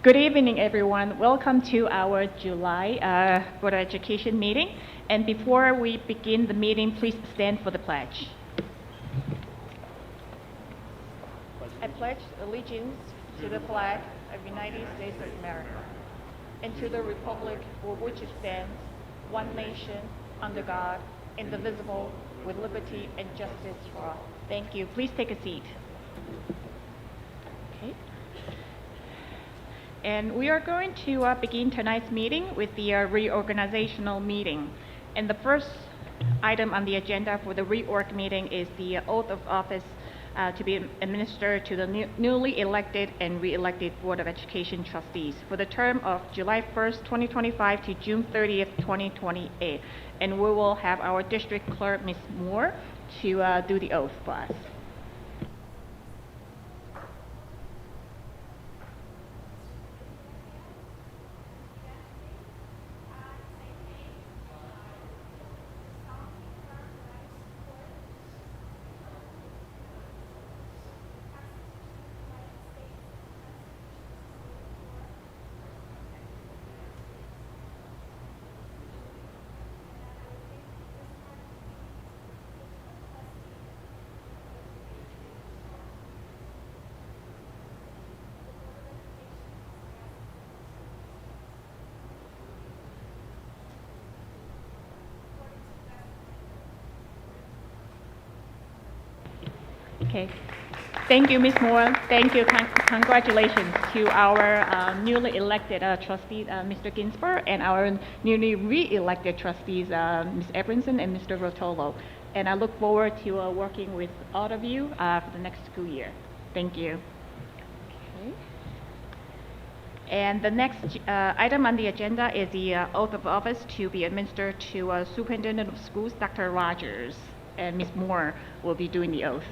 Good evening, everyone. Welcome to our July Board of Education meeting. And before we begin the meeting, please stand for the pledge. I pledge allegiance to the flag of the United States of America and to the republic for which it stands, one nation, under God, indivisible, with liberty and justice for all. Thank you. Please take a seat. Okay. And we are going to begin tonight's meeting with the reorganizational meeting. And the first item on the agenda for the reorg meeting is the oath of office to be administered to the newly elected and re-elected Board of Education trustees for the term of July 1st, 2025 to June 30th, 2028. And we will have our district clerk, Ms. Moore, to do the oath for us. Okay. Thank you, Ms. Moore. Thank you. Congratulations to our newly elected trustee, Mr. Ginsberg, and our newly re-elected trustees, Ms. Abramson and Mr. Rotolo. And I look forward to working with all of you for the next school year. Thank you. Okay. And the next item on the agenda is the oath of office to be administered to Superintendent of Schools, Dr. Rogers, and Ms. Moore will be doing the oath.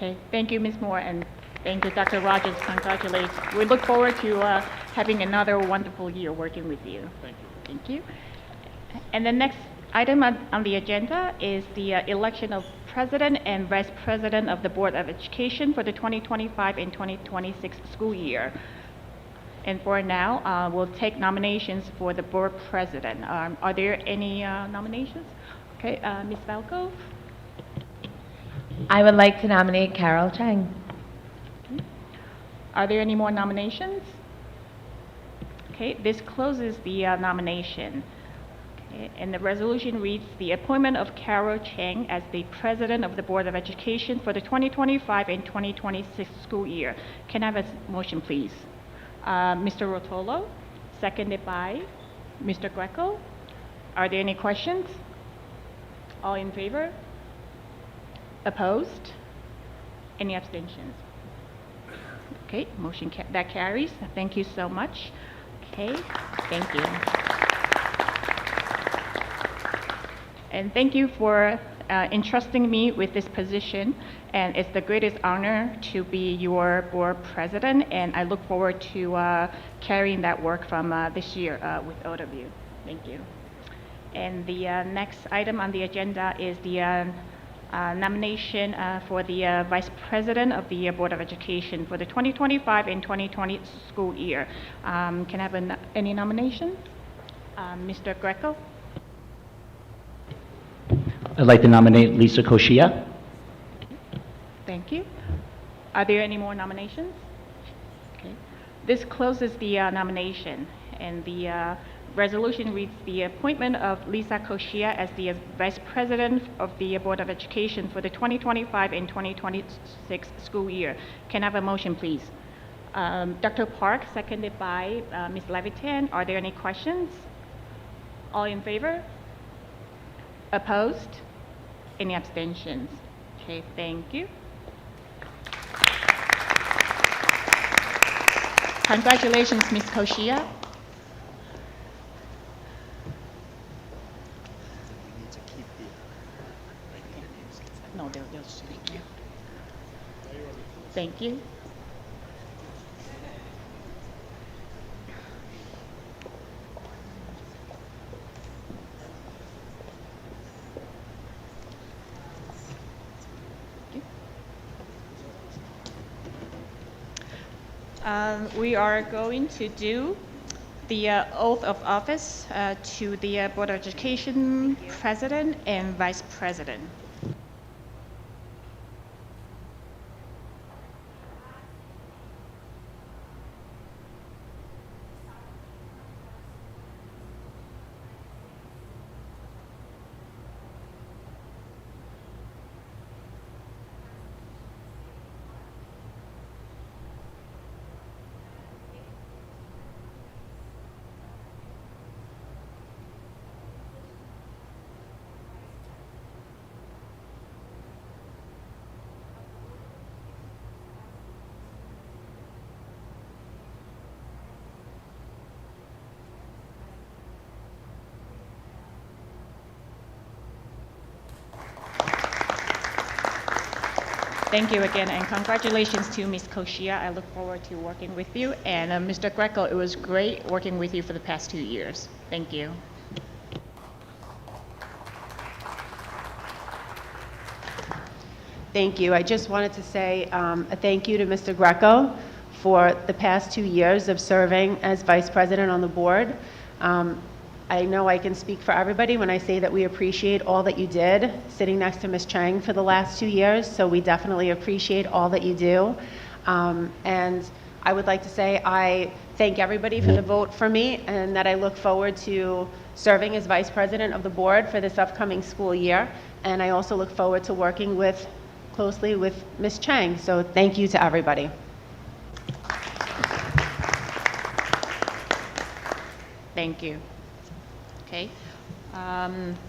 Okay, thank you, Ms. Moore, and thank you, Dr. Rogers. Congratulations. We look forward to having another wonderful year working with you. Thank you. Thank you. And the next item on the agenda is the election of President and Vice President of the Board of Education for the 2025 and 2026 school year. And for now, we'll take nominations for the Board President. Are there any nominations? Okay, Ms. Valco? I would like to nominate Carol Chang. Are there any more nominations? Okay, this closes the nomination. Okay, and the resolution reads the appointment of Carol Chang as the President of the Board of Education for the 2025 and 2026 school year. Can I have a motion, please? Mr. Rotolo, seconded by Mr. Greco. Are there any questions? All in favor? Opposed? Any abstentions? Okay, motion that carries. Thank you so much. Okay, thank you. And thank you for entrusting me with this position. And it's the greatest honor to be your board president. And I look forward to carrying that work from this year with all of you. Thank you. And the next item on the agenda is the nomination for the Vice President of the Board of Education for the 2025 and 2020 school year. Can I have any nominations? Mr. Greco? I'd like to nominate Lisa Koshia. Thank you. Are there any more nominations? Okay. This closes the nomination, and the resolution reads the appointment of Lisa Koshia as the Vice President of the Board of Education for the 2025 and 2026 school year. Can I have a motion, please? Dr. Park, seconded by Ms. Levitan. Are there any questions? All in favor? Opposed? Any abstentions? Okay, thank you. Congratulations, Ms. Koshia. No, they'll speak now. Thank you. We are going to do the oath of office to the Board of Education President and Vice President. Thank you again, and congratulations to Ms. Koshia. I look forward to working with you. And Mr. Greco, it was great working with you for the past 2 years. Thank you. Thank you. I just wanted to say a thank you to Mr. Greco for the past 2 years of serving as Vice President on the board. I know I can speak for everybody when I say that we appreciate all that you did sitting next to Ms. Chang for the last 2 years, so we definitely appreciate all that you do. And I would like to say I thank everybody for the vote for me, and that I look forward to serving as Vice President of the board for this upcoming school year. And I also look forward to working closely with Ms. Chang, so thank you to everybody. Thank you. Okay.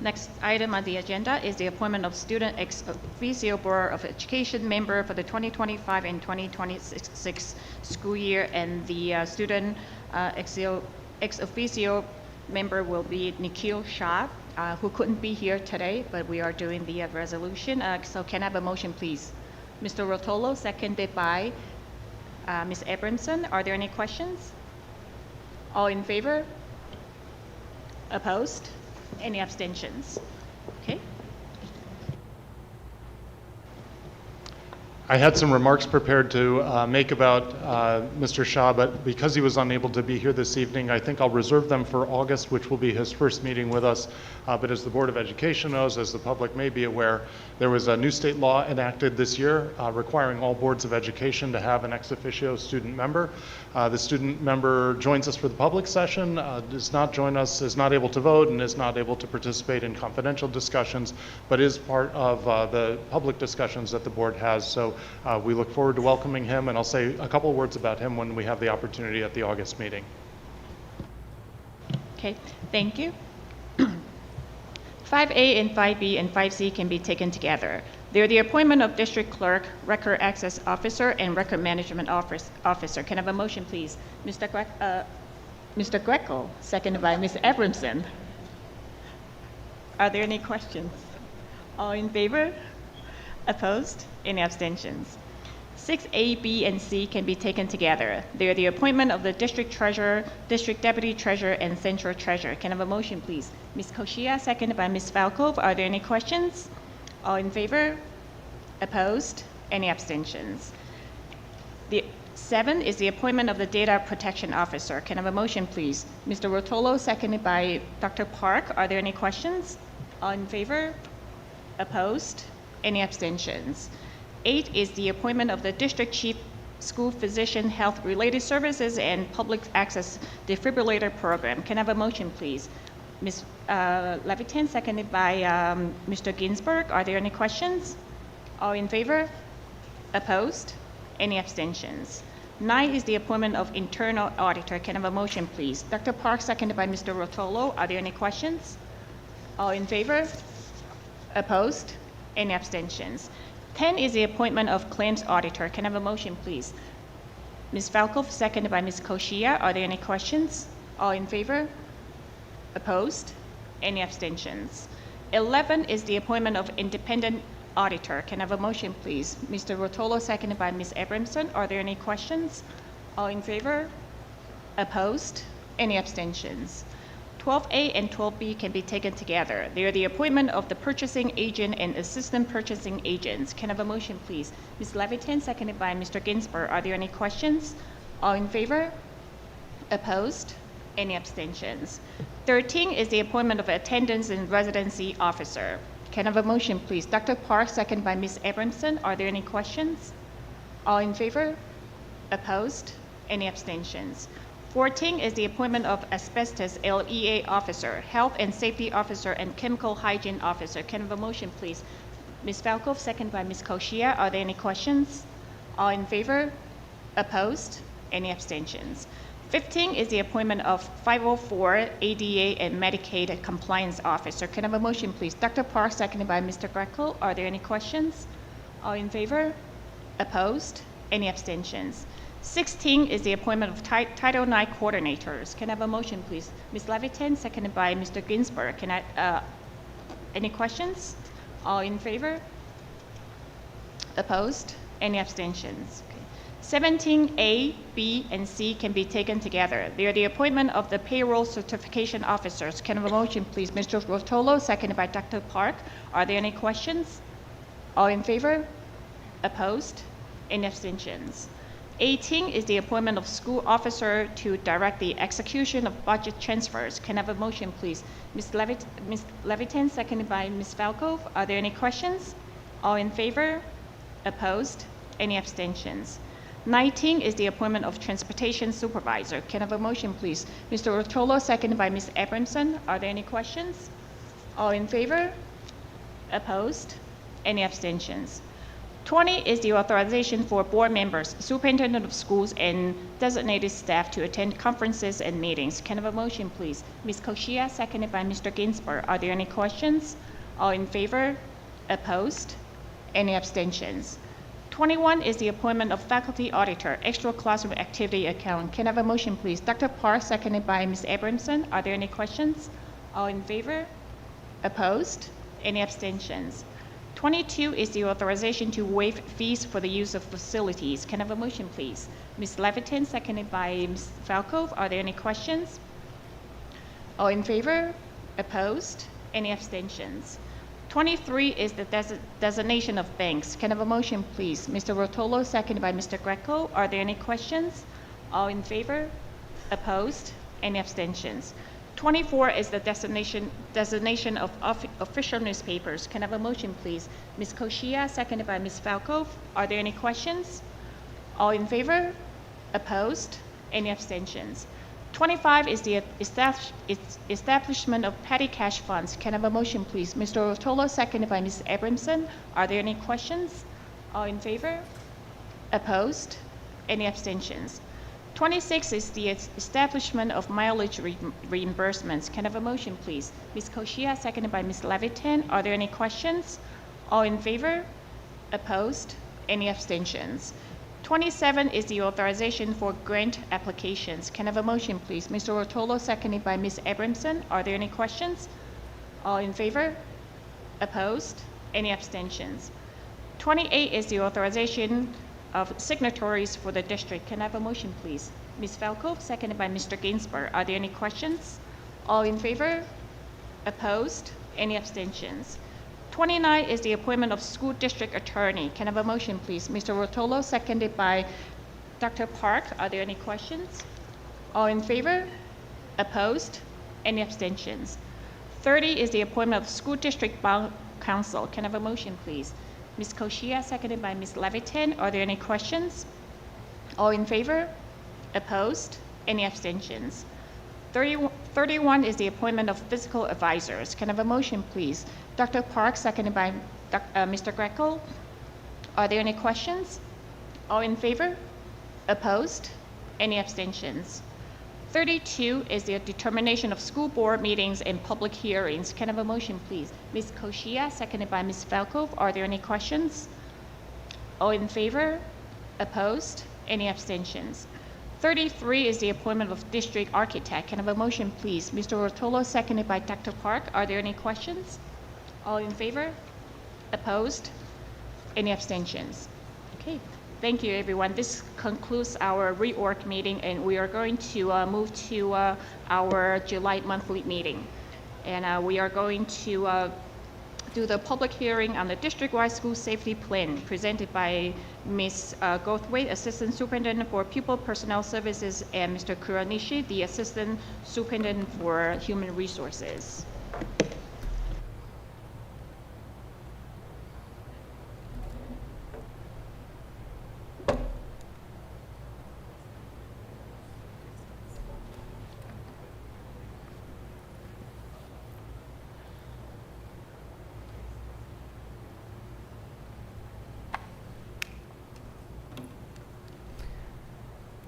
Next item on the agenda is the appointment of student ex officio Board of Education member for the 2025 and 2026 school year, and the student ex officio member will be Nikhil Shah, who couldn't be here today, but we are doing the resolution. So can I have a motion, please? Mr. Rotolo, seconded by Ms. Abramson. Are there any questions? All in favor? Opposed? Any abstentions? Okay. I had some remarks prepared to make about Mr. Shah, but because he was unable to be here this evening, I think I'll reserve them for August, which will be his first meeting with us. But as the Board of Education knows, as the public may be aware, there was a new state law enacted this year requiring all boards of education to have an ex officio student member. The student member joins us for the public session, does not join us, is not able to vote, and is not able to participate in confidential discussions, but is part of the public discussions that the board has. So we look forward to welcoming him, and I'll say a couple words about him when we have the opportunity at the August meeting. Okay, thank you. 5A and 5B and 5C can be taken together. They're the appointment of district clerk, record access officer, and record management officer. Can I have a motion, please? Mr. Greco, seconded by Ms. Abramson. Are there any questions? All in favor? Opposed? Any abstentions? 6A, B, and C can be taken together. They are the appointment of the district treasurer, district deputy treasurer, and central treasurer. Can I have a motion, please? Ms. Koshia, seconded by Ms. Falkov. Are there any questions? All in favor? Opposed? Any abstentions? The 7 is the appointment of the data protection officer. Can I have a motion, please? Mr. Rotolo, seconded by Dr. Park. Are there any questions? All in favor? Opposed? Any abstentions? 8 is the appointment of the district chief school physician health-related services and public access defibrillator program. Can I have a motion, please? Ms. Levitin, seconded by Mr. Ginsburg. Are there any questions? All in favor? Opposed? Any abstentions? 9 is the appointment of internal auditor. Can I have a motion, please? Dr. Park, seconded by Mr. Rotolo. Are there any questions? All in favor? Opposed? Any abstentions? 10 is the appointment of claims auditor. Can I have a motion, please? Ms. Falco, seconded by Ms. Koshia. Are there any questions? All in favor? Opposed? Any abstentions? 11 is the appointment of independent auditor. Can I have a motion, please? Mr. Rotolo, seconded by Ms. Abramson. Are there any questions? All in favor? Opposed? Any abstentions? 12A and 12B can be taken together. They are the appointment of the purchasing agent and assistant purchasing agents. Can I have a motion, please? Ms. Levitin, seconded by Mr. Ginsburg. Are there any questions? All in favor? Opposed? Any abstentions? 13 is the appointment of attendance and residency officer. Can I have a motion, please? Dr. Park, seconded by Ms. Abramson. Are there any questions? All in favor? Opposed? Any abstentions? 14 is the appointment of asbestos LEA officer, health and safety officer, and chemical hygiene officer. Can I have a motion, please? Ms. Falco, seconded by Ms. Koshia. Are there any questions? All in favor? Opposed? Any abstentions? 15 is the appointment of 504 ADA and Medicaid compliance officer. Can I have a motion, please? Dr. Park, seconded by Mr. Greco. Are there any questions? All in favor? Opposed? Any abstentions? 16 is the appointment of Title IX coordinators. Can I have a motion, please? Ms. Levitin, seconded by Mr. Ginsburg. Any questions? All in favor? Opposed? Any abstentions? Okay. 17A, B, and C can be taken together. They are the appointment of the payroll certification officers. Can I have a motion, please? Mr. Rotolo, seconded by Dr. Park. Are there any questions? All in favor? Opposed? Any abstentions? 18 is the appointment of school officer to direct the execution of budget transfers. Can I have a motion, please? Ms. Levitin, seconded by Ms. Falco. Are there any questions? All in favor? Opposed? Any abstentions? 19 is the appointment of transportation supervisor. Can I have a motion, please? Mr. Rotolo, seconded by Ms. Abramson. Are there any questions? All in favor? Opposed? Any abstentions? 20 is the authorization for board members, superintendent of schools, and designated staff to attend conferences and meetings. Can I have a motion, please? Ms. Koshia, seconded by Mr. Ginsburg. Are there any questions? All in favor? Opposed? Any abstentions? 21 is the appointment of faculty auditor, extra classroom activity account. Can I have a motion, please? Dr. Park, seconded by Ms. Abramson. Are there any questions? All in favor? Opposed? Any abstentions? 22 is the authorization to waive fees for the use of facilities. Can I have a motion, please? Ms. Levitin, seconded by Ms. Falco. Are there any questions? All in favor? Opposed? Any abstentions? 23 is the designation of banks. Can I have a motion, please? Mr. Rotolo, seconded by Mr. Greco. Are there any questions? All in favor? Opposed? Any abstentions? 24 is the designation of official newspapers. Can I have a motion, please? Ms. Koshia, seconded by Ms. Falco. Are there any questions? All in favor? Opposed? Any abstentions? 25 is the establishment of petty cash funds. Can I have a motion, please? Mr. Rotolo, seconded by Ms. Abramson. Are there any questions? All in favor? Opposed? Any abstentions? 26 is the establishment of mileage reimbursements. Can I have a motion, please? Ms. Koshia, seconded by Ms. Levitin. Are there any questions? All in favor? Opposed? Any abstentions? 27 is the authorization for grant applications. Can I have a motion, please? Mr. Rotolo, seconded by Ms. Abramson. Are there any questions? All in favor? Opposed? Any abstentions? 28 is the authorization of signatories for the district. Can I have a motion, please? Ms. Falco, seconded by Mr. Ginsburg. Are there any questions? All in favor? Opposed? Any abstentions? 29 is the appointment of school district attorney. Can I have a motion, please? Mr. Rotolo, seconded by Dr. Park. Are there any questions? All in favor? Opposed? Any abstentions? 30 is the appointment of school district bond counsel. Can I have a motion, please? Ms. Koshia, seconded by Ms. Levitin. Are there any questions? All in favor? Opposed? Any abstentions? 31 is the appointment of physical advisors. Can I have a motion, please? Dr. Park, seconded by Mr. Greco. Are there any questions? All in favor? Opposed? Any abstentions? 32 is the determination of school board meetings and public hearings. Can I have a motion, please? Ms. Koshia, seconded by Ms. Falco. Are there any questions? All in favor? Opposed? Any abstentions? 33 is the appointment of district architect. Can I have a motion, please? Mr. Rotolo, seconded by Dr. Park. Are there any questions? All in favor? Opposed? Any abstentions? Okay, thank you, everyone. This concludes our reorg meeting, and we are going to move to our July monthly meeting. And we are going to do the public hearing on the district-wide school safety plan presented by Ms. Gothwaite, Assistant Superintendent for Pupil Personnel Services, and Mr. Kuranishi, the Assistant Superintendent for Human Resources.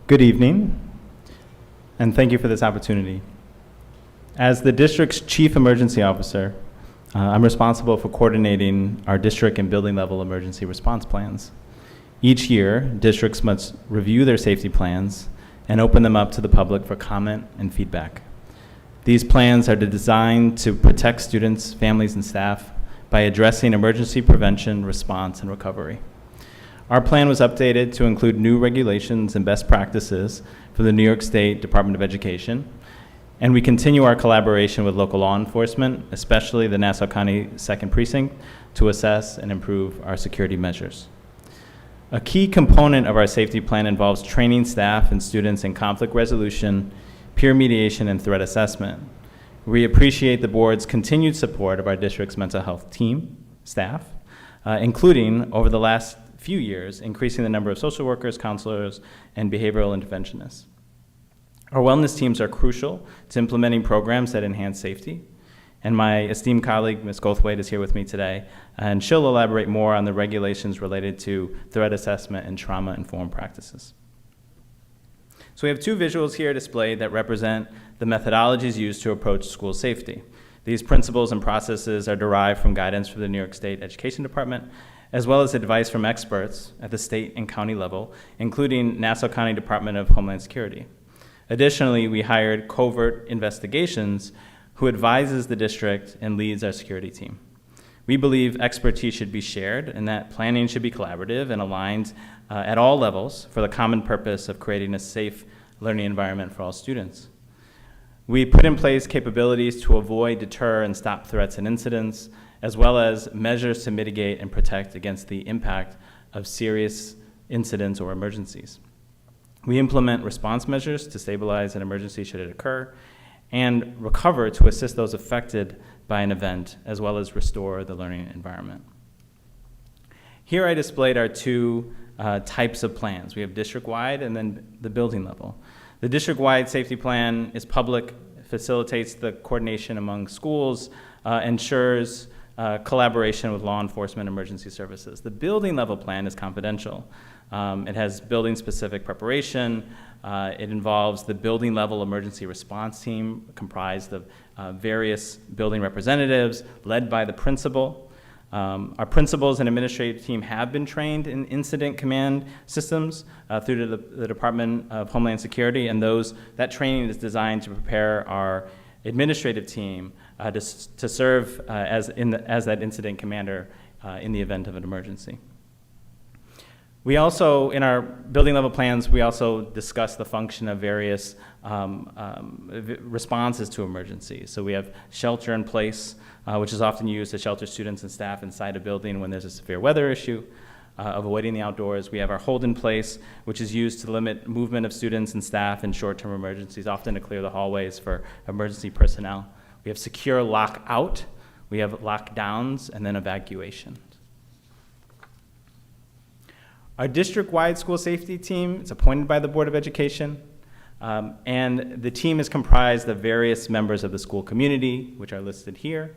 Good evening, and thank you for this opportunity. As the district's Chief Emergency Officer, I'm responsible for coordinating our district and building level emergency response plans. Each year, districts must review their safety plans and open them up to the public for comment and feedback. These plans are designed to protect students, families, and staff by addressing emergency prevention, response, and recovery. Our plan was updated to include new regulations and best practices for the New York State Department of Education, and we continue our collaboration with local law enforcement, especially the Nassau County 2nd Precinct, to assess and improve our security measures. A key component of our safety plan involves training staff and students in conflict resolution, peer mediation, and threat assessment. We appreciate the board's continued support of our district's mental health team, staff, including over the last few years, increasing the number of social workers, counselors, and behavioral interventionists. Our wellness teams are crucial to implementing programs that enhance safety. And my esteemed colleague, Ms. Gothwaite, is here with me today, and she'll elaborate more on the regulations related to threat assessment and trauma-informed practices. So we have two visuals here displayed that represent the methodologies used to approach school safety. These principles and processes are derived from guidance from the New York State Education Department, as well as advice from experts at the state and county level, including Nassau County Department of Homeland Security. Additionally, we hired Covert Investigations, who advises the district and leads our security team. We believe expertise should be shared and that planning should be collaborative and aligned at all levels for the common purpose of creating a safe learning environment for all students. We put in place capabilities to avoid, deter, and stop threats and incidents, as well as measures to mitigate and protect against the impact of serious incidents or emergencies. We implement response measures to stabilize an emergency should it occur, and recover to assist those affected by an event, as well as restore the learning environment. Here I displayed our two types of plans. We have district-wide and then the building level. The district-wide safety plan is public, facilitates the coordination among schools, ensures collaboration with law enforcement and emergency services. The building level plan is confidential. It has building specific preparation. It involves the building level emergency response team comprised of various building representatives led by the principal. Our principals and administrative team have been trained in incident command systems through the Department of Homeland Security, and that training is designed to prepare our administrative team to serve as that incident commander in the event of an emergency. We also, in our building level plans, we also discuss the function of various responses to emergencies. So we have shelter in place, which is often used to shelter students and staff inside a building when there's a severe weather issue, avoiding the outdoors. We have our hold in place, which is used to limit movement of students and staff in short-term emergencies, often to clear the hallways for emergency personnel. We have secure lockout, we have lockdowns, and then evacuation. Our district-wide school safety team is appointed by the Board of Education, and the team is comprised of various members of the school community, which are listed here.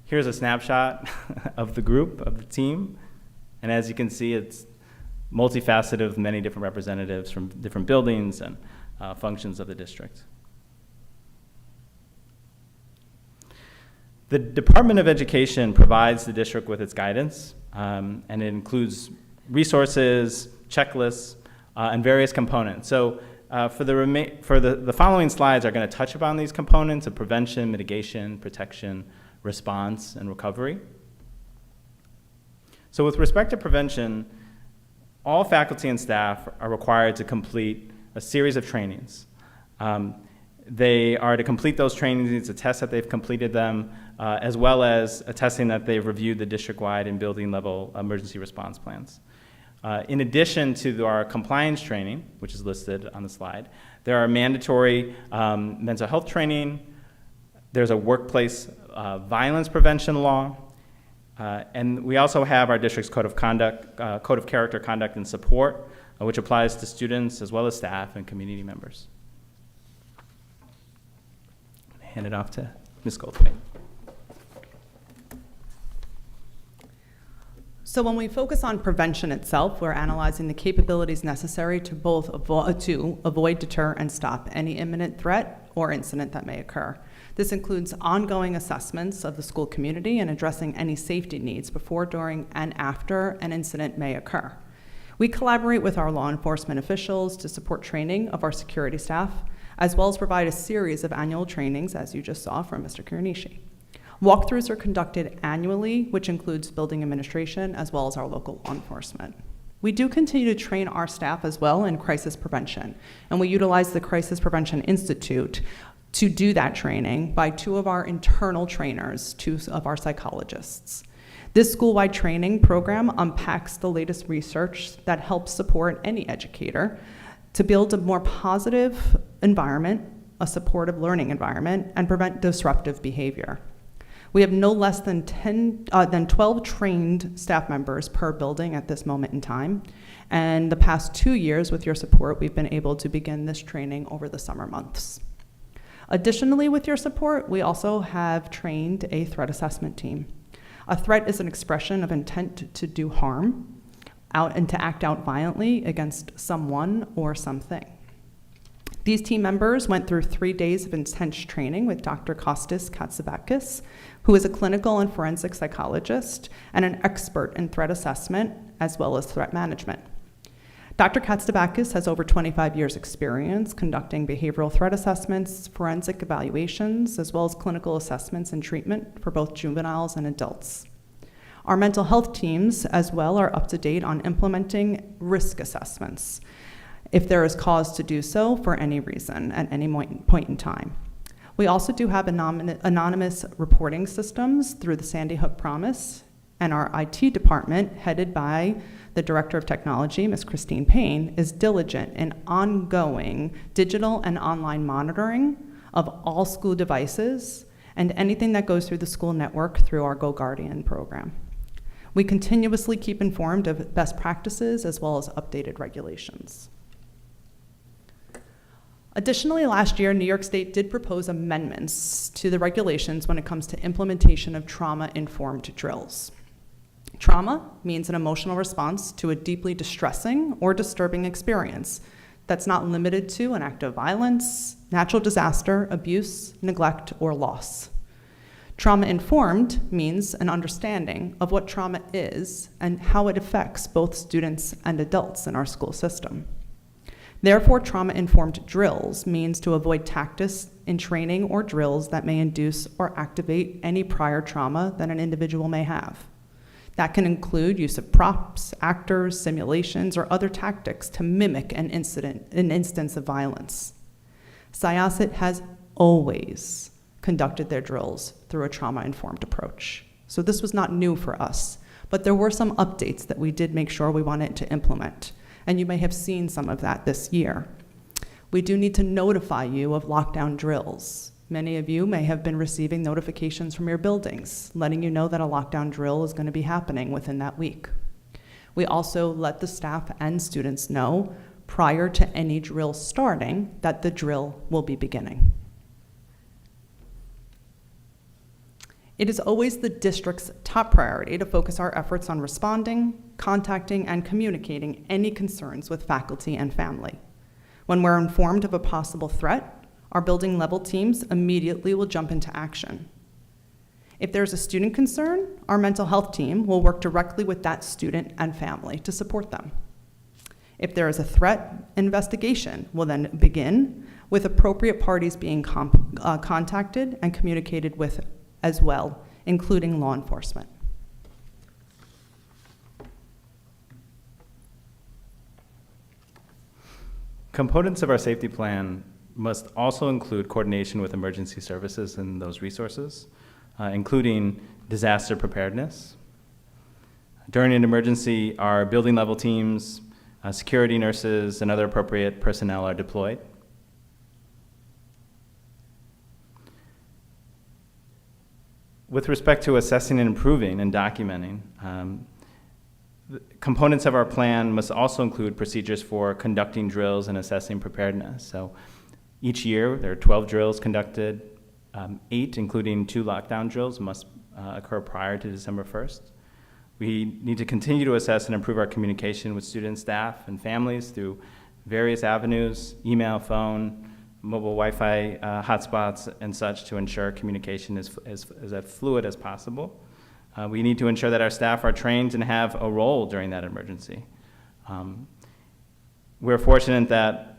Here's a snapshot of the group, of the team, and as you can see, it's multifaceted with many different representatives from different buildings and functions of the district. The Department of Education provides the district with its guidance, and it includes resources, checklists, and various components. So for the following slides are going to touch upon these components of prevention, mitigation, protection, response, and recovery. So with respect to prevention, all faculty and staff are required to complete a series of trainings. They are to complete those trainings, to test that they've completed them, as well as attesting that they've reviewed the district-wide and building-level emergency response plans. In addition to our compliance training, which is listed on the slide, there are mandatory mental health training, there's a workplace violence prevention law, and we also have our district's code of conduct, code of character, conduct, and support, which applies to students as well as staff and community members. Hand it off to Ms. Goldthwait. So when we focus on prevention itself, we're analyzing the capabilities necessary to both avoid, deter, and stop any imminent threat or incident that may occur. This includes ongoing assessments of the school community and addressing any safety needs before, during, and after an incident may occur. We collaborate with our law enforcement officials to support training of our security staff, as well as provide a series of annual trainings, as you just saw from Mr. Kirnishi. Walkthroughs are conducted annually, which includes building administration as well as our local law enforcement. We do continue to train our staff as well in crisis prevention, and we utilize the Crisis Prevention Institute to do that training by 2 of our internal trainers, 2 of our psychologists. This school-wide training program unpacks the latest research that helps support any educator to build a more positive environment, a supportive learning environment, and prevent disruptive behavior. We have no less than 12 trained staff members per building at this moment in time. And the past 2 years, with your support, we've been able to begin this training over the summer months. Additionally, with your support, we also have trained a threat assessment team. A threat is an expression of intent to do harm and to act out violently against someone or something. These team members went through 3 days of intense training with Dr. Kostas Katsibakis, who is a clinical and forensic psychologist and an expert in threat assessment as well as threat management. Dr. Katsibakis has over 25 years' experience conducting behavioral threat assessments, forensic evaluations, as well as clinical assessments and treatment for both juveniles and adults. Our mental health teams as well are up to date on implementing risk assessments, if there is cause to do so for any reason at any point in time. We also do have anonymous reporting systems through the Sandy Hook Promise, and our IT department, headed by the Director of Technology, Ms. Christine Payne, is diligent in ongoing digital and online monitoring of all school devices and anything that goes through the school network through our Go Guardian program. We continuously keep informed of best practices as well as updated regulations. Additionally, last year, New York State did propose amendments to the regulations when it comes to implementation of trauma-informed drills. Trauma means an emotional response to a deeply distressing or disturbing experience that's not limited to an act of violence, natural disaster, abuse, neglect, or loss. Trauma-informed means an understanding of what trauma is and how it affects both students and adults in our school system. Therefore, trauma-informed drills means to avoid tactics in training or drills that may induce or activate any prior trauma that an individual may have. That can include use of props, actors, simulations, or other tactics to mimic an instance of violence. Syosset has always conducted their drills through a trauma-informed approach. So this was not new for us, but there were some updates that we did make sure we wanted to implement. And you may have seen some of that this year. We do need to notify you of lockdown drills. Many of you may have been receiving notifications from your buildings, letting you know that a lockdown drill is going to be happening within that week. We also let the staff and students know prior to any drill starting that the drill will be beginning. It is always the district's top priority to focus our efforts on responding, contacting, and communicating any concerns with faculty and family. When we're informed of a possible threat, our building level teams immediately will jump into action. If there's a student concern, our mental health team will work directly with that student and family to support them. If there is a threat, investigation will then begin, with appropriate parties being contacted and communicated with as well, including law enforcement. Components of our safety plan must also include coordination with emergency services and those resources, including disaster preparedness. During an emergency, our building level teams, security nurses, and other appropriate personnel are deployed. With respect to assessing and improving and documenting, the components of our plan must also include procedures for conducting drills and assessing preparedness. So each year, there are 12 drills conducted. 8, including 2 lockdown drills, must occur prior to December 1st. We need to continue to assess and improve our communication with students, staff, and families through various avenues, email, phone, mobile Wi-Fi hotspots, and such, to ensure communication is as fluid as possible. We need to ensure that our staff are trained and have a role during that emergency. We're fortunate that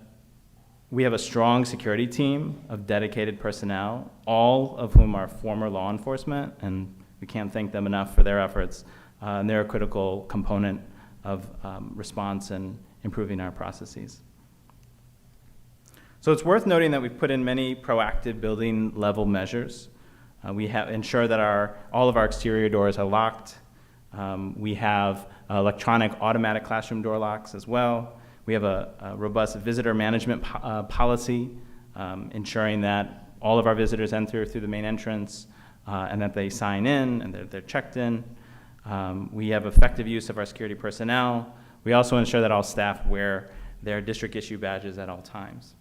we have a strong security team of dedicated personnel, all of whom are former law enforcement, and we can't thank them enough for their efforts. And they're a critical component of response and improving our processes. So it's worth noting that we've put in many proactive building level measures. We have ensured that all of our exterior doors are locked. We have electronic automatic classroom door locks as well. We have a robust visitor management policy, ensuring that all of our visitors enter through the main entrance and that they sign in and they're checked in. We have effective use of our security personnel. We also ensure that all staff wear their district issue badges at all times.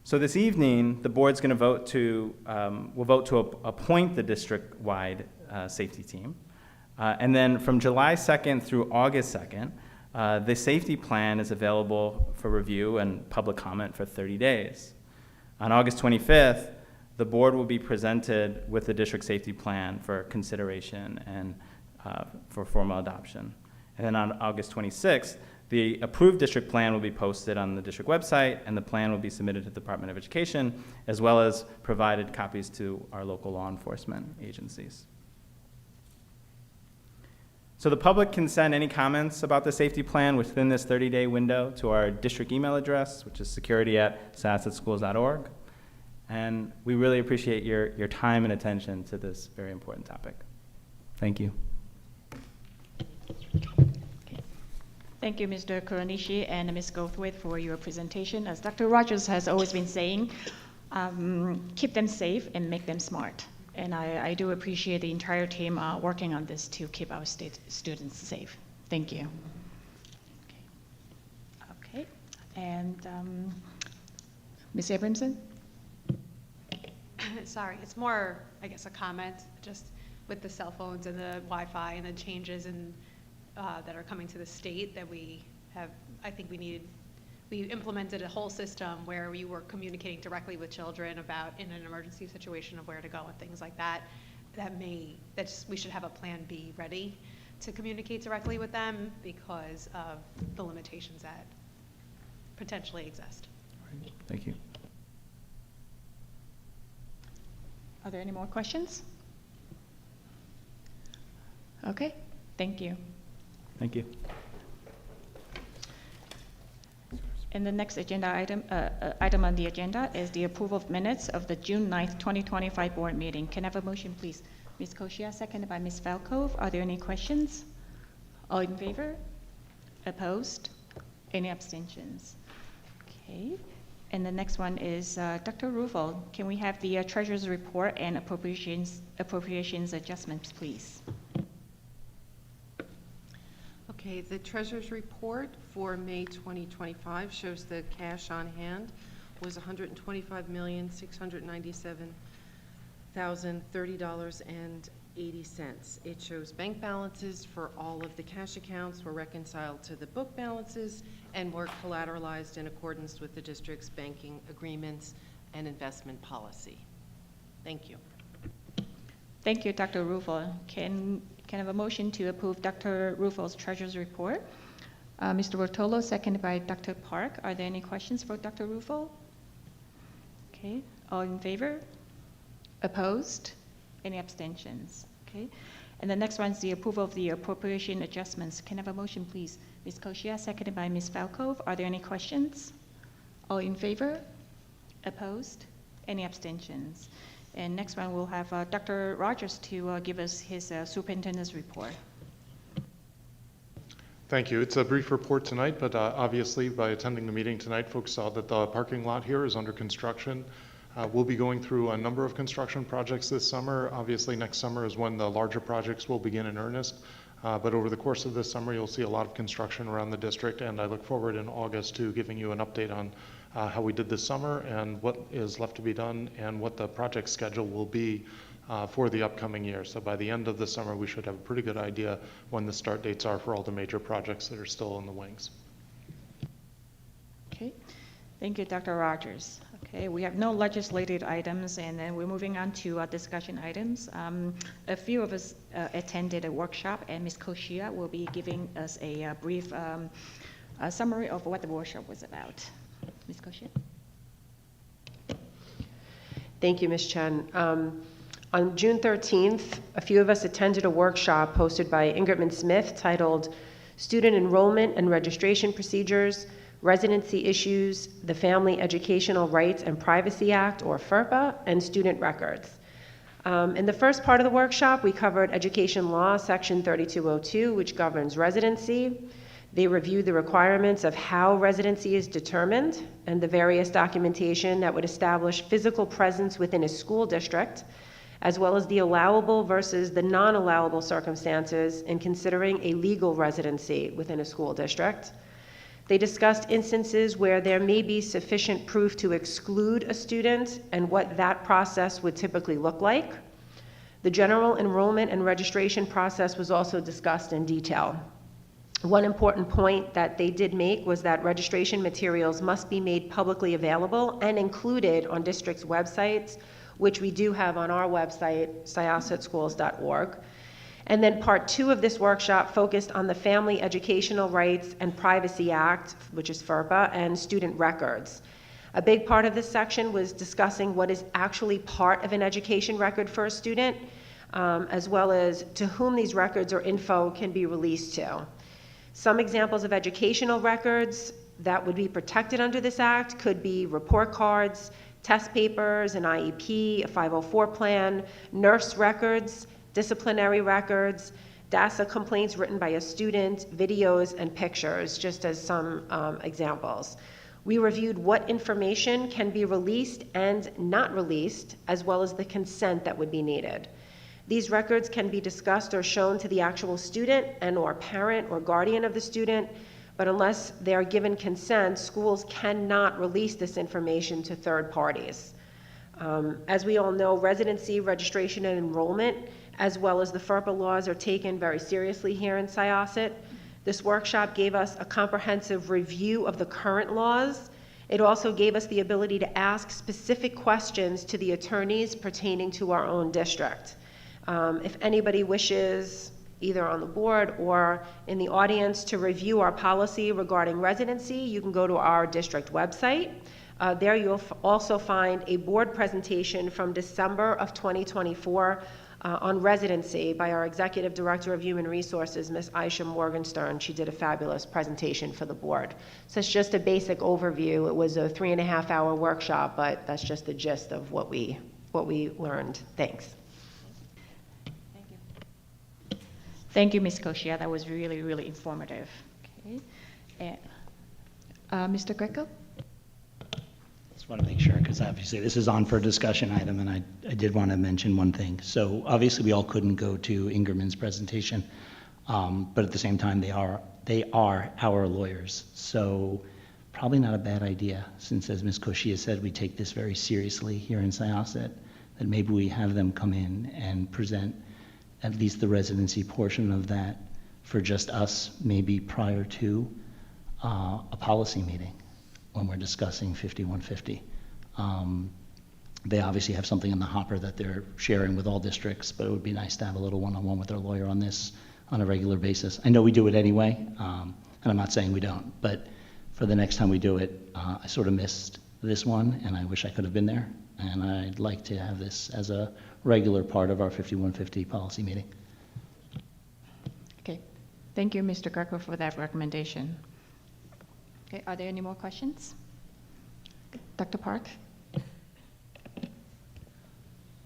So this evening, the board's going to vote to appoint the district-wide safety team. And then from July 2nd through August 2nd, the safety plan is available for review and public comment for 30 days. On August 25th, the board will be presented with the district safety plan for consideration and for formal adoption. And then on August 26th, the approved district plan will be posted on the district website, and the plan will be submitted to the Department of Education, as well as provided copies to our local law enforcement agencies. So the public can send any comments about the safety plan within this 30-day window to our district email address, which is security@sassetschools.org. And we really appreciate your time and attention to this very important topic. Thank you. Thank you, Mr. Kuronishi and Ms. Goldthwait, for your presentation. As Dr. Rogers has always been saying, keep them safe and make them smart. And I do appreciate the entire team working on this to keep our students safe. Thank you. Okay. And Ms. Abramson? Sorry, it's more, I guess, a comment, just with the cell phones and the Wi-Fi and the changes that are coming to the state that we have. I think we implemented a whole system where we were communicating directly with children about, in an emergency situation, of where to go and things like that. We should have a plan B ready to communicate directly with them because of the limitations that potentially exist. Thank you. Are there any more questions? Okay, thank you. Thank you. And the next agenda item on the agenda is the approval of minutes of the June 9th, 2025 board meeting. Can I have a motion, please? Ms. Koshia, seconded by Ms. Falco. Are there any questions? All in favor? Opposed? Any abstentions? Okay. And the next one is Dr. Rufel. Can we have the treasurer's report and appropriations adjustments, please? Okay, the treasurer's report for May 2025 shows the cash on hand was $125,697,030.80. It shows bank balances for all of the cash accounts were reconciled to the book balances and were collateralized in accordance with the district's banking agreements and investment policy. Thank you. Thank you, Dr. Rufo. Can I have a motion to approve Dr. Rufo's treasurer's report? Mr. Rotolo, seconded by Dr. Park. Are there any questions for Dr. Rufo? Okay, all in favor? Opposed? Any abstentions? Okay. And the next one is the approval of the appropriation adjustments. Can I have a motion, please? Ms. Koshia, seconded by Ms. Falco. Are there any questions? All in favor? Opposed? Any abstentions? And next one, we'll have Dr. Rogers to give us his superintendent's report. Thank you. It's a brief report tonight, but obviously by attending the meeting tonight, folks saw that the parking lot here is under construction. We'll be going through a number of construction projects this summer. Obviously, next summer is when the larger projects will begin in earnest. But over the course of this summer, you'll see a lot of construction around the district, and I look forward in August to giving you an update on how we did this summer and what is left to be done and what the project schedule will be for the upcoming year. So by the end of the summer, we should have a pretty good idea when the start dates are for all the major projects that are still in the wings. Okay. Thank you, Dr. Rogers. Okay, we have no legislative items, and then we're moving on to discussion items. A few of us attended a workshop, and Ms. Koshia will be giving us a brief summary of what the workshop was about. Ms. Koshia. Thank you, Ms. Chen. On June 13th, a few of us attended a workshop hosted by Ingerman Smith titled Student Enrollment and Registration Procedures, Residency Issues, the Family Educational Rights and Privacy Act, or FERPA, and Student Records. In the first part of the workshop, we covered Education Law, Section 3202, which governs residency. They reviewed the requirements of how residency is determined and the various documentation that would establish physical presence within a school district, as well as the allowable versus the non-allowable circumstances in considering a legal residency within a school district. They discussed instances where there may be sufficient proof to exclude a student and what that process would typically look like. The general enrollment and registration process was also discussed in detail. One important point that they did make was that registration materials must be made publicly available and included on districts' websites, which we do have on our website, syossetschools.org. And then part 2 of this workshop focused on the Family Educational Rights and Privacy Act, which is FERPA, and student records. A big part of this section was discussing what is actually part of an education record for a student, as well as to whom these records or info can be released to. Some examples of educational records that would be protected under this act could be report cards, test papers, an IEP, a 504 plan, nurse records, disciplinary records, DASA complaints written by a student, videos, and pictures, just as some examples. We reviewed what information can be released and not released, as well as the consent that would be needed. These records can be discussed or shown to the actual student and/or parent or guardian of the student, but unless they are given consent, schools cannot release this information to third parties. As we all know, residency, registration, and enrollment, as well as the FERPA laws, are taken very seriously here in Syosset. This workshop gave us a comprehensive review of the current laws. It also gave us the ability to ask specific questions to the attorneys pertaining to our own district. If anybody wishes, either on the board or in the audience, to review our policy regarding residency, you can go to our district website. There you'll also find a board presentation from December of 2024 on residency by our Executive Director of Human Resources, Ms. Aisha Morgenstern. She did a fabulous presentation for the board. So it's just a basic overview. It was a 3.5-hour workshop, but that's just the gist of what we learned. Thanks. Thank you, Ms. Koshia. That was really, really informative. Okay. And, Mr. Greco? Just want to make sure, because obviously this is on for a discussion item, and I did want to mention one thing. So obviously we all couldn't go to Ingerman's presentation, but at the same time they are our lawyers. So probably not a bad idea, since as Ms. Koshia said, we take this very seriously here in Syosset, that maybe we have them come in and present at least the residency portion of that for just us, maybe prior to a policy meeting when we're discussing 5150. They obviously have something in the hopper that they're sharing with all districts, but it would be nice to have a little one-on-one with their lawyer on this on a regular basis. I know we do it anyway, and I'm not saying we don't, but for the next time we do it, I sort of missed this one, and I wish I could have been there. And I'd like to have this as a regular part of our 5150 policy meeting. Okay, thank you, Mr. Greco, for that recommendation. Okay, are there any more questions? Dr. Park?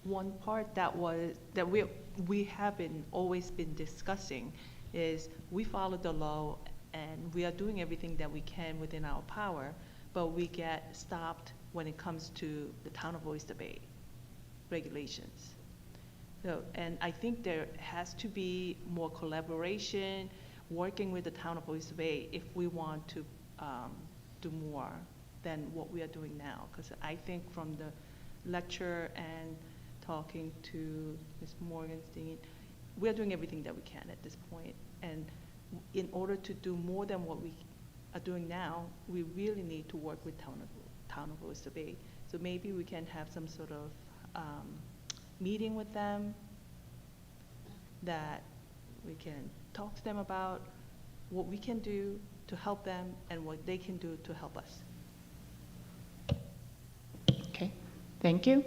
One part that we have always been discussing is we follow the law and we are doing everything that we can within our power, but we get stopped when it comes to the Town of Oyster Bay regulations. So, and I think there has to be more collaboration, working with the Town of Oyster Bay if we want to do more than what we are doing now. Because I think from the lecture and talking to Ms. Morgenstein, we are doing everything that we can at this point. And in order to do more than what we are doing now, we really need to work with Town of Oyster Bay. So maybe we can have some sort of meeting with them that we can talk to them about what we can do to help them and what they can do to help us. Okay, thank you.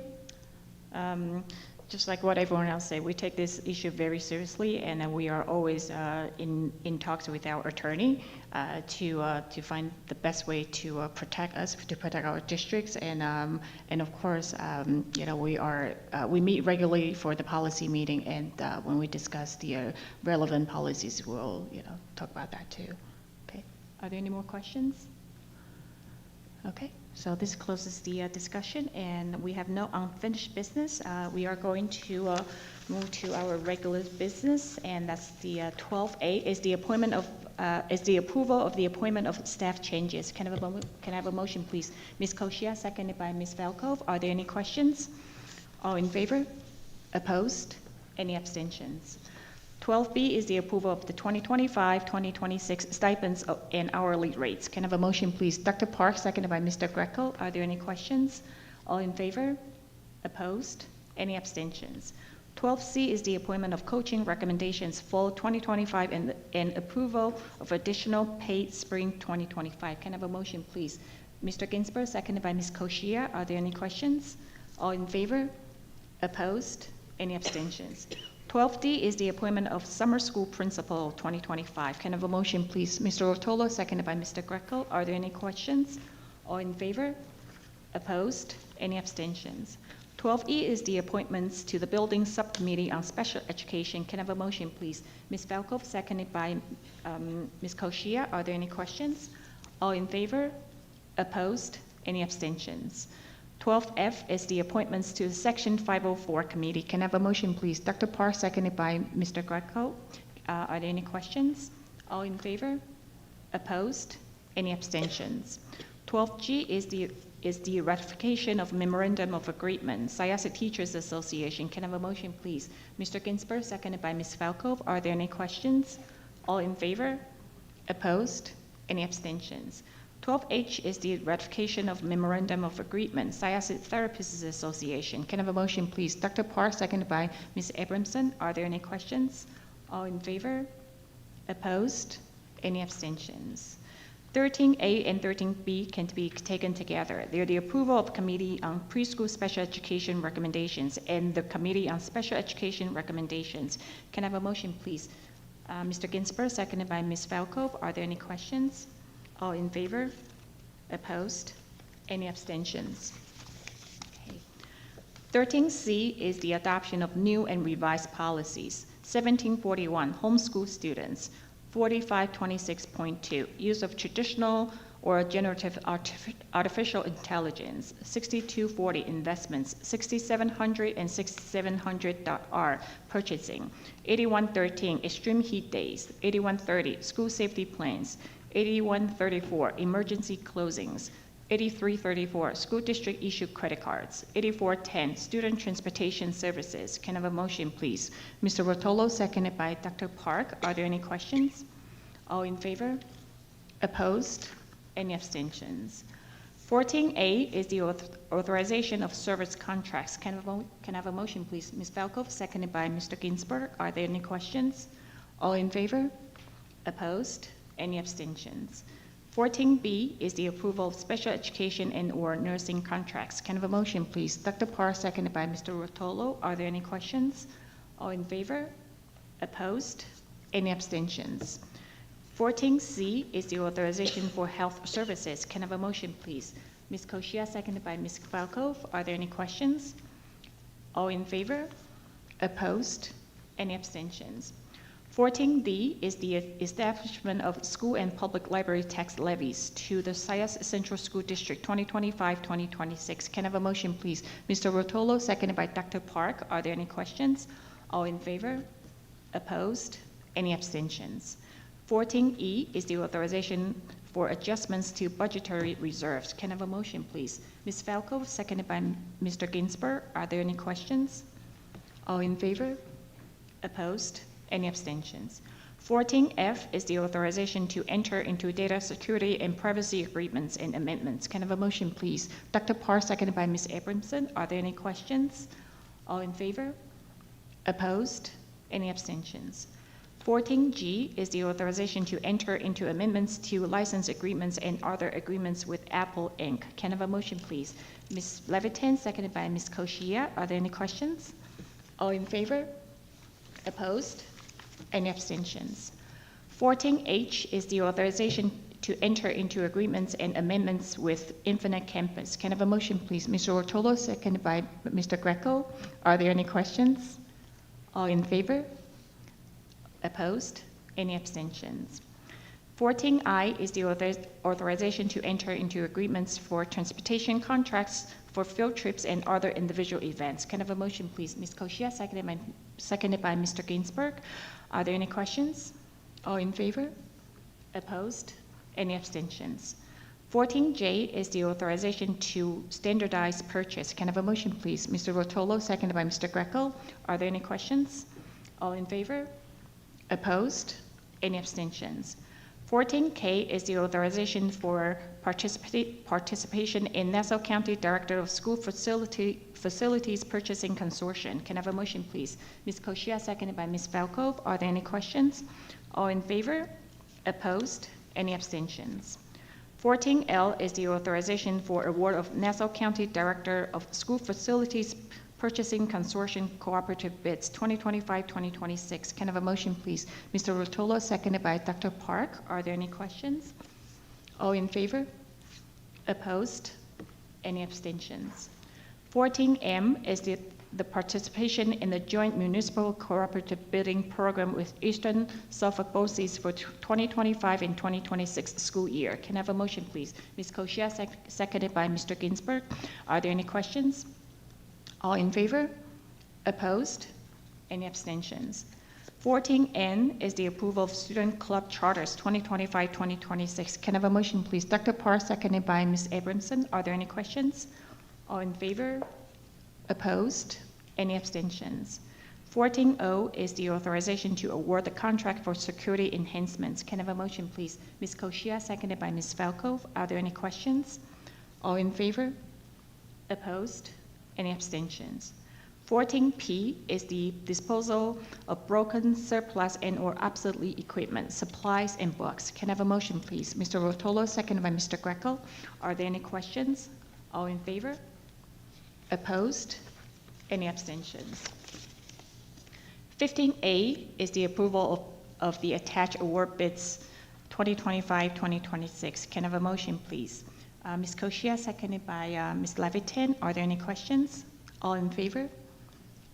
Just like what everyone else said, we take this issue very seriously, and we are always in talks with our attorney to find the best way to protect us, to protect our districts, and of course, you know, we meet regularly for the policy meeting, and when we discuss the relevant policies, we'll talk about that too. Okay, are there any more questions? Okay. So this closes the discussion, and we have no unfinished business. We are going to move to our regular business, and that's the 12A is the approval of the appointment of staff changes. Can I have a motion, please? Ms. Koshia, seconded by Ms. Velkov. Are there any questions? All in favor? Opposed? Any abstentions? 12B is the approval of the 2025-2026 stipends and hourly rates. Can I have a motion, please? Dr. Park, seconded by Mr. Greco. Are there any questions? All in favor? Opposed? Any abstentions? 12C is the appointment of coaching recommendations fall 2025 and approval of additional paid spring 2025. Can I have a motion, please? Mr. Ginsburg, seconded by Ms. Koshia. Are there any questions? All in favor? Opposed? Any abstentions? 12D is the appointment of summer school principal 2025. Can I have a motion, please? Mr. Rotolo, seconded by Mr. Greco. Are there any questions? All in favor? Opposed? Any abstentions? 12E is the appointments to the building subcommittee on special education. Can I have a motion, please? Ms. Velkov, seconded by Ms. Koshia. Are there any questions? All in favor? Opposed? Any abstentions? 12F is the appointments to the Section 504 committee. Can I have a motion, please? Dr. Park, seconded by Mr. Greco. Are there any questions? All in favor? Opposed? Any abstentions? 12G is the ratification of memorandum of agreement, Syosset Teachers Association. Can I have a motion, please? Mr. Ginsburg, seconded by Ms. Velkov. Are there any questions? All in favor? Opposed? Any abstentions? 12H is the ratification of memorandum of agreement, Syosset Therapists Association. Can I have a motion, please? Dr. Park, seconded by Ms. Abramson. Are there any questions? All in favor? Opposed? Any abstentions? 13A and 13B can be taken together. They're the approval of Committee on Preschool Special Education Recommendations and the Committee on Special Education Recommendations. Can I have a motion, please? Mr. Ginsburg, seconded by Ms. Velkov. Are there any questions? All in favor? Opposed? Any abstentions? Okay. 13C is the adoption of new and revised policies. 1741, homeschool students. 4526.2, use of traditional or generative artificial intelligence. 6240, investments. 6700 and 6700.R, purchasing. 8113, extreme heat days. 8130, school safety plans. 8134, emergency closings. 8334, school district issued credit cards. 8410, student transportation services. Can I have a motion, please? Mr. Rotolo, seconded by Dr. Park. Are there any questions? All in favor? Opposed? Any abstentions? 14A is the authorization of service contracts. Can I have a motion, please? Ms. Falco, seconded by Mr. Ginsburg. Are there any questions? All in favor? Opposed? Any abstentions? 14B is the approval of special education and/or nursing contracts. Can I have a motion, please? Dr. Parr, seconded by Mr. Rotolo. Are there any questions? All in favor? Opposed? Any abstentions? 14C is the authorization for health services. Can I have a motion, please? Ms. Koshia, seconded by Ms. Falco. Are there any questions? All in favor? Opposed? Any abstentions? 14D is the establishment of school and public library tax levies to the Sayas Central School District 2025-2026. Can I have a motion, please? Mr. Rotolo, seconded by Dr. Park. Are there any questions? All in favor? Opposed? Any abstentions? 14E is the authorization for adjustments to budgetary reserves. Can I have a motion, please? Ms. Falco, seconded by Mr. Ginsburg. Are there any questions? All in favor? Opposed? Any abstentions? 14F is the authorization to enter into data security and privacy agreements and amendments. Can I have a motion, please? Dr. Parr, seconded by Ms. Abramson. Are there any questions? All in favor? Opposed? Any abstentions? 14G is the authorization to enter into amendments to license agreements and other agreements with Apple Inc. Can I have a motion, please? Ms. Levitin, seconded by Ms. Koshia. Are there any questions? All in favor? Opposed? Any abstentions? 14H is the authorization to enter into agreements and amendments with Infinite Campus. Can I have a motion, please? Mr. Rotolo, seconded by Mr. Greco. Are there any questions? All in favor? Opposed? Any abstentions? 14I is the authorization to enter into agreements for transportation contracts for field trips and other individual events. Can I have a motion, please? Ms. Koshia, seconded by Mr. Ginsburg. Are there any questions? All in favor? Opposed? Any abstentions? 14J is the authorization to standardize purchase. Can I have a motion, please? Mr. Rotolo, seconded by Mr. Greco. Are there any questions? All in favor? Opposed? Any abstentions? 14K is the authorization for participation in Nassau County Director of School Facilities Purchasing Consortium. Can I have a motion, please? Ms. Koshia, seconded by Ms. Falco. Are there any questions? All in favor? Opposed? Any abstentions? 14L is the authorization for award of Nassau County Director of School Facilities Purchasing Consortium Cooperative Bids 2025-2026. Can I have a motion, please? Mr. Rotolo, seconded by Dr. Park. Are there any questions? All in favor? Opposed? Any abstentions? 14M is the participation in the joint municipal cooperative bidding program with Eastern Suffolk BOCES for 2025 and 2026 school year. Can I have a motion, please? Ms. Koshia, seconded by Mr. Ginsburg. Are there any questions? All in favor? Opposed? Any abstentions? 14N is the approval of student club charters 2025-2026. Can I have a motion, please? Dr. Parr, seconded by Ms. Abramson. Are there any questions? All in favor? Opposed? Any abstentions? 14O is the authorization to award the contract for security enhancements. Can I have a motion, please? Ms. Koshia, seconded by Ms. Falco. Are there any questions? All in favor? Opposed? Any abstentions? 14P is the disposal of broken, surplus, and/or obsolete equipment, supplies, and books. Can I have a motion, please? Mr. Rotolo, seconded by Mr. Greco. Are there any questions? All in favor? Opposed? Any abstentions? 15A is the approval of the attached award bids 2025-2026. Can I have a motion, please? Ms. Koshia, seconded by Ms. Levitin. Are there any questions? All in favor?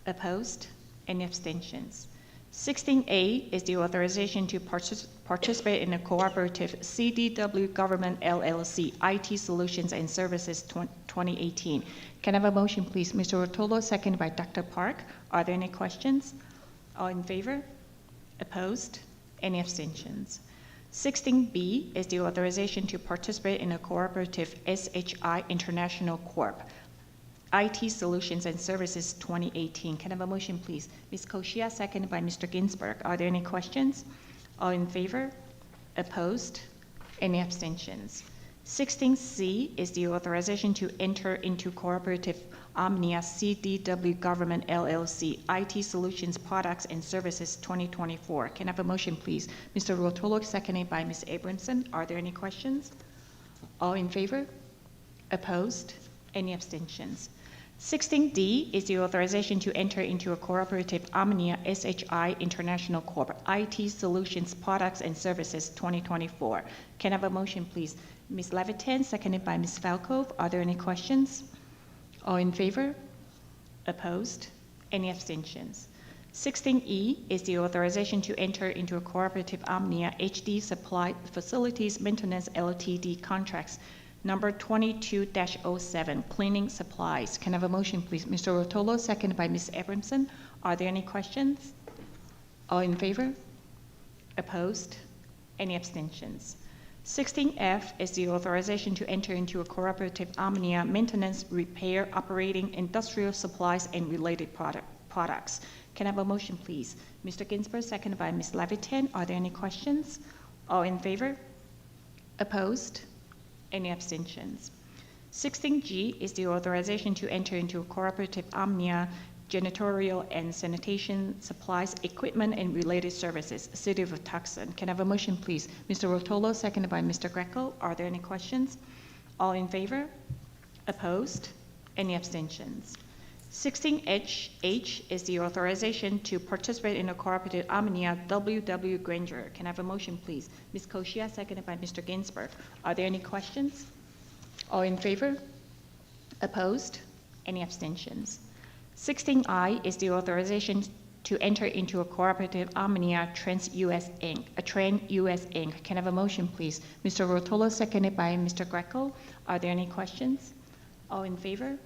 Opposed? Any abstentions? 16A is the authorization to participate in a cooperative CDW Government LLC IT Solutions and Services 2018. Can I have a motion, please? Mr. Rotolo, seconded by Dr. Park. Are there any questions? All in favor? Opposed? Any abstentions? 16B is the authorization to participate in a cooperative SHI International Corp. IT Solutions and Services 2018. Can I have a motion, please? Ms. Koshia, seconded by Mr. Ginsburg. Are there any questions? All in favor? Opposed? Any abstentions? 16C is the authorization to enter into cooperative Omnia CDW Government LLC IT Solutions Products and Services 2024. Can I have a motion, please? Mr. Rotolo, seconded by Ms. Abramson. Are there any questions? All in favor? Opposed? Any abstentions? 16D is the authorization to enter into a cooperative Omnia SHI International Corp. IT Solutions Products and Services 2024. Can I have a motion, please? Ms. Levitan, seconded by Ms. Falco. Are there any questions? All in favor? Opposed? Any abstentions? 16E is the authorization to enter into a cooperative Omnia HD Supply Facilities Maintenance LTD contracts number 22-07, cleaning supplies. Can I have a motion, please? Mr. Rotolo, seconded by Ms. Abramson. Are there any questions? All in favor? Opposed? Any abstentions? 16F is the authorization to enter into a cooperative Omnia maintenance, repair, operating, industrial supplies, and related products. Can I have a motion, please? Mr. Ginsburg, seconded by Ms. Levitan. Are there any questions? All in favor? Opposed? Any abstentions? 16G is the authorization to enter into a cooperative Omnia janitorial and sanitation supplies, equipment, and related services, City of Tucson. Can I have a motion, please? Mr. Rotolo, seconded by Mr. Greco. Are there any questions? All in favor? Opposed? Any abstentions? 16H is the authorization to participate in a cooperative Omnia WW Granger. Can I have a motion, please? Ms. Koshia, seconded by Mr. Ginsburg. Are there any questions? All in favor? Opposed? Any abstentions? 16I is the authorization to enter into a cooperative Omnia Trans US Inc. Can I have a motion, please? Mr. Rotolo, seconded by Mr. Greco. Are there any questions? All in favor?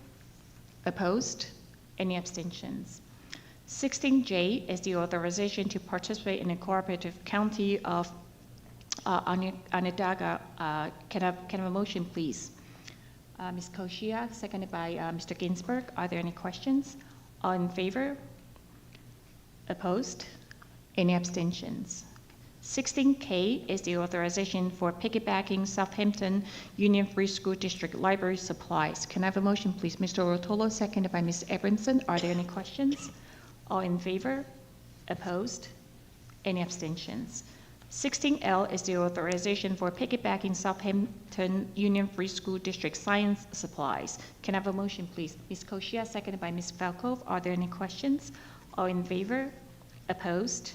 Opposed? Any abstentions? 16J is the authorization to participate in a cooperative County of Onondaga. Can I have a motion, please? Ms. Koshia, seconded by Mr. Ginsburg. Are there any questions? All in favor? Opposed? Any abstentions? 16K is the authorization for piggybacking Southampton Union Free School District Library Supplies. Can I have a motion, please? Mr. Rotolo, seconded by Ms. Abramson. Are there any questions? All in favor? Opposed? Any abstentions? 16L is the authorization for piggybacking Southampton Union Free School District Science Supplies. Can I have a motion, please? Ms. Koshia, seconded by Ms. Falco. Are there any questions? All in favor? Opposed?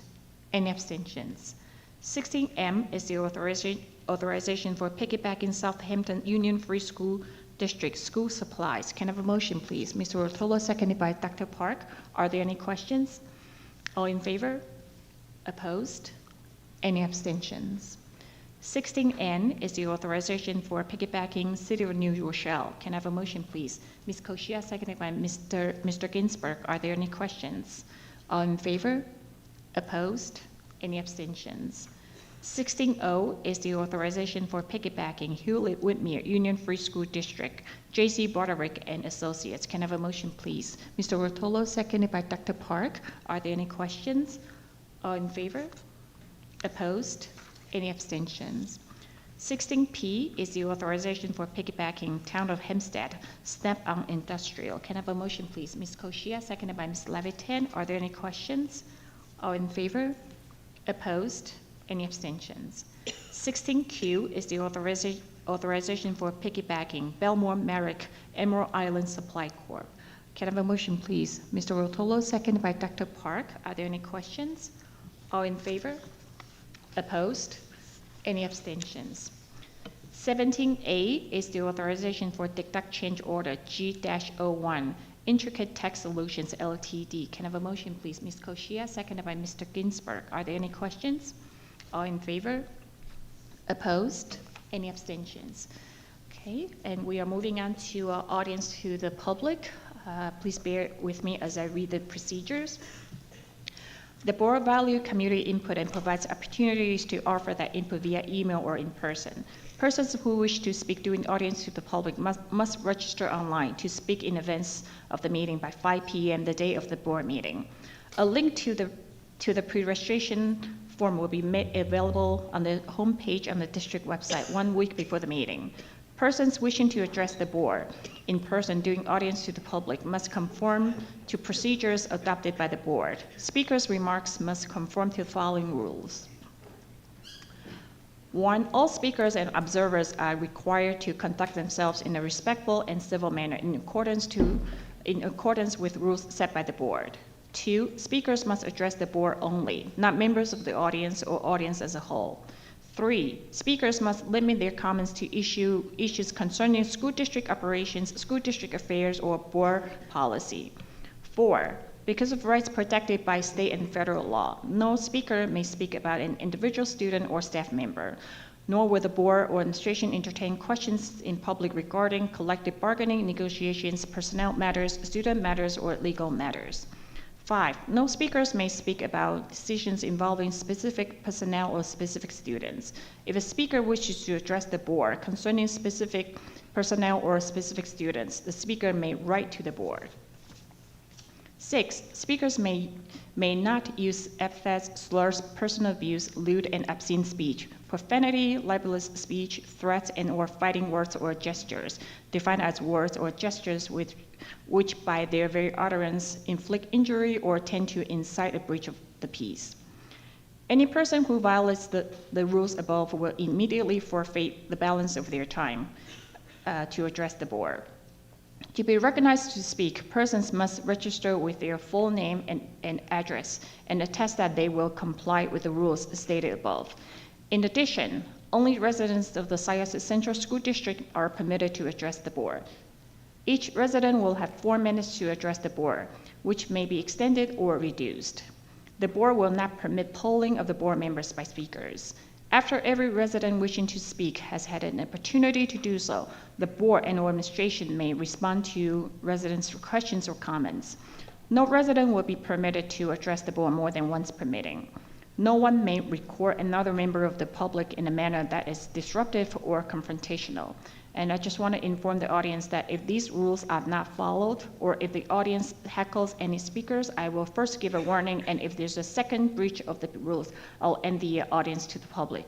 Any abstentions? 16M is the authorization for piggybacking Southampton Union Free School District School Supplies. Can I have a motion, please? Mr. Rotolo, seconded by Dr. Park. Are there any questions? All in favor? Opposed? Any abstentions? 16N is the authorization for piggybacking City of New Rochelle. Can I have a motion, please? Ms. Koshia, seconded by Mr. Ginsburg. Are there any questions? All in favor? Opposed? Any abstentions? 16O is the authorization for piggybacking Hewlett-Whitmer Union Free School District, J.C. Broderick and Associates. Can I have a motion, please? Mr. Rotolo, seconded by Dr. Park. Are there any questions? All in favor? Opposed? Any abstentions? 16P is the authorization for piggybacking Town of Hempstead, Snap-on Industrial. Can I have a motion, please? Ms. Koshia, seconded by Ms. Levitan. Are there any questions? All in favor? Opposed? Any abstentions? 16Q is the authorization for piggybacking Belmore Merrick Emerald Island Supply Corp. Can I have a motion, please? Mr. Rotolo, seconded by Dr. Park. Are there any questions? All in favor? Opposed? Any abstentions? 17A is the authorization for deduct change order G-01, Intricate Tech Solutions LTD. Can I have a motion, please? Ms. Koshia, seconded by Mr. Ginsburg. Are there any questions? All in favor? Opposed? Any abstentions? Okay, and we are moving on to audience to the public. Please bear with me as I read the procedures. The board values community input and provides opportunities to offer that input via email or in person. Persons who wish to speak during audience to the public must register online to speak in advance of the meeting by 5 p.m. the day of the board meeting. A link to the pre-registration form will be made available on the homepage on the district website 1 week before the meeting. Persons wishing to address the board in person during audience to the public must conform to procedures adopted by the board. Speakers' remarks must conform to the following rules. 1, all speakers and observers are required to conduct themselves in a respectful and civil manner in accordance with rules set by the board. 2, speakers must address the board only, not members of the audience or audience as a whole. 3, speakers must limit their comments to issues concerning school district operations, school district affairs, or board policy. 4, because of rights protected by state and federal law, no speaker may speak about an individual student or staff member, nor will the board or administration entertain questions in public regarding collective bargaining, negotiations, personnel matters, student matters, or legal matters. 5, no speakers may speak about decisions involving specific personnel or specific students. If a speaker wishes to address the board concerning specific personnel or specific students, the speaker may write to the board. 6, speakers may not use epithets, slurs, personal abuse, lewd and obscene speech, profanity, libelous speech, threats, and/or fighting words or gestures, defined as words or gestures which by their very utterance inflict injury or tend to incite a breach of the peace. Any person who violates the rules above will immediately forfeit the balance of their time to address the board. To be recognized to speak, persons must register with their full name and address and attest that they will comply with the rules stated above. In addition, only residents of the Syosset Central School District are permitted to address the board. Each resident will have 4 minutes to address the board, which may be extended or reduced. The board will not permit polling of the board members by speakers. After every resident wishing to speak has had an opportunity to do so, the board and administration may respond to residents' questions or comments. No resident will be permitted to address the board more than once per meeting. No one may record another member of the public in a manner that is disruptive or confrontational. And I just want to inform the audience that if these rules are not followed, or if the audience heckles any speakers, I will first give a warning, and if there's a second breach of the rules, I'll end the audience to the public.